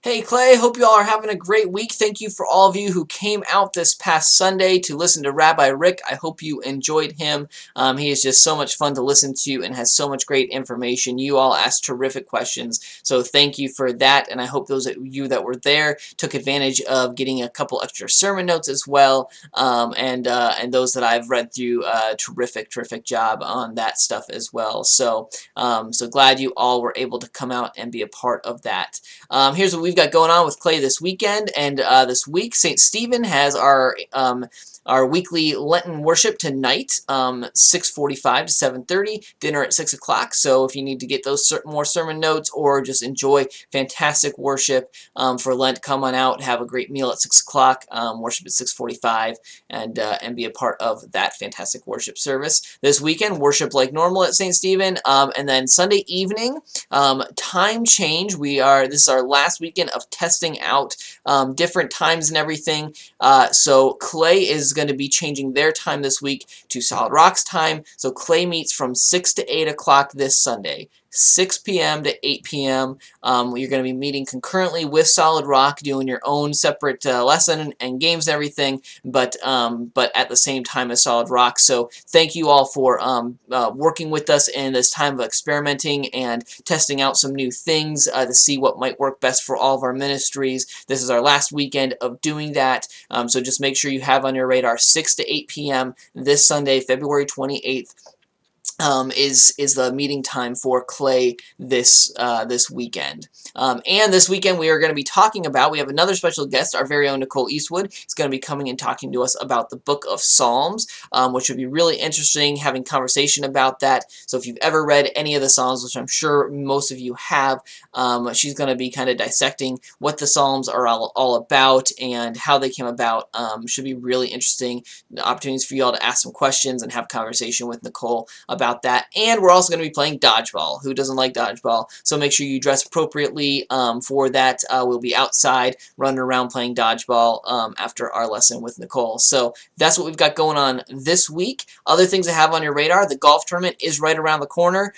Hey Clay, hope you all are having a great week. Thank you for all of you who came out this past Sunday to listen to Rabbi Rick. I hope you enjoyed him. He is just so much fun to listen to and has so much great information. You all asked terrific questions, so thank you for that. And I hope those of you that were there took advantage of getting a couple extra sermon notes as well. And those that I've read through, terrific job on that stuff as well. So glad you all were able to come out and be a part of that. Here's what we've got going on with Clay this weekend, and this week St. Stephen has our weekly Lenten worship tonight, 6:45 to 7:30, dinner at 6 o'clock. So if you need to get those more sermon notes or just enjoy fantastic worship for Lent, come on out, have a great meal at 6 o'clock, worship at 6:45, and be a part of that fantastic worship service. This weekend, worship like normal at St. Stephen, and then Sunday evening, time change. This is our last weekend of testing out different times and everything. So Clay is going to be changing their time this week to Solid Rock's time. So Clay meets from 6 to 8 o'clock this Sunday. 6 p.m. to 8 p.m. You're going to be meeting concurrently with Solid Rock, doing your own separate lesson and games and everything, but at the same time as Solid Rock. So thank you all for working with us in this time of experimenting and testing out some new things to see what might work best for all of our ministries. This is our last weekend of doing that, so just make sure you have on your radar 6 to 8 p.m. this Sunday, February 28th. Is the meeting time for Clay this weekend. And this weekend we are going to be talking about, we have another special guest, our very own Nicole Eastwood. Is going to be coming and talking to us about the book of Psalms, which would be really interesting, having conversation about that. So if you've ever read any of the Psalms, which I'm sure most of you have, she's going to be kind of dissecting what the Psalms are all about and how they came about. Should be really interesting. Opportunities for you all to ask some questions and have conversation with Nicole about that. And we're also going to be playing dodgeball. Who doesn't like dodgeball? So make sure you dress appropriately for that. We'll be outside running around playing dodgeball after our lesson with Nicole. So that's what we've got going on this week. Other things to have on your radar, the golf tournament is right around the corner.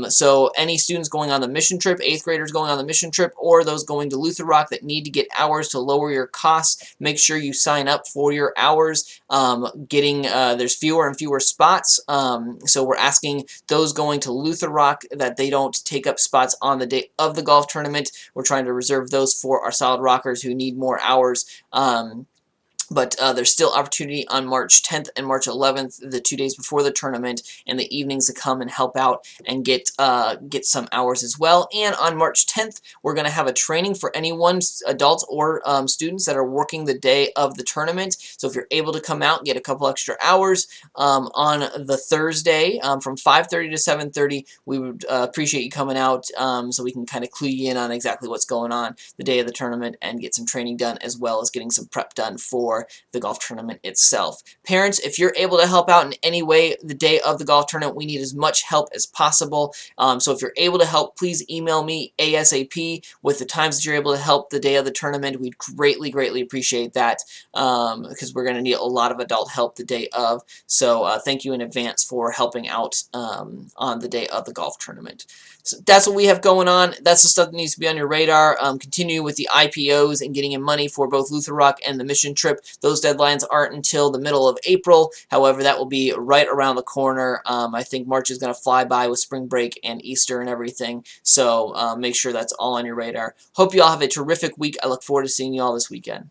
So any students going on the mission trip, 8th graders going on the mission trip, or those going to Luther Rock that need to get hours to lower your costs, make sure you sign up for your hours. There's fewer and fewer spots, so we're asking those going to Luther Rock that they don't take up spots on the day of the golf tournament. We're trying to reserve those for our Solid Rockers who need more hours. But there's still opportunity on March 10th and March 11th, the 2 days before the tournament, and the evenings to come and help out and get some hours as well. And on March 10th, we're going to have a training for anyone, adults or students that are working the day of the tournament. So if you're able to come out and get a couple extra hours on the Thursday from 5:30 to 7:30, we would appreciate you coming out so we can kind of clue you in on exactly what's going on the day of the tournament and get some training done as well as getting some prep done for the golf tournament itself. Parents, if you're able to help out in any way the day of the golf tournament, we need as much help as possible. So if you're able to help, please email me ASAP with the times that you're able to help the day of the tournament. We'd greatly appreciate that because we're going to need a lot of adult help the day of. So thank you in advance for helping out on the day of the golf tournament. So that's what we have going on. That's the stuff that needs to be on your radar. Continue with the IPOs and getting in money for both Luther Rock and the mission trip. Those deadlines aren't until the middle of April. However, that will be right around the corner. I think March is going to fly by with spring break and Easter and everything. So make sure that's all on your radar. Hope you all have a terrific week. I look forward to seeing you all this weekend.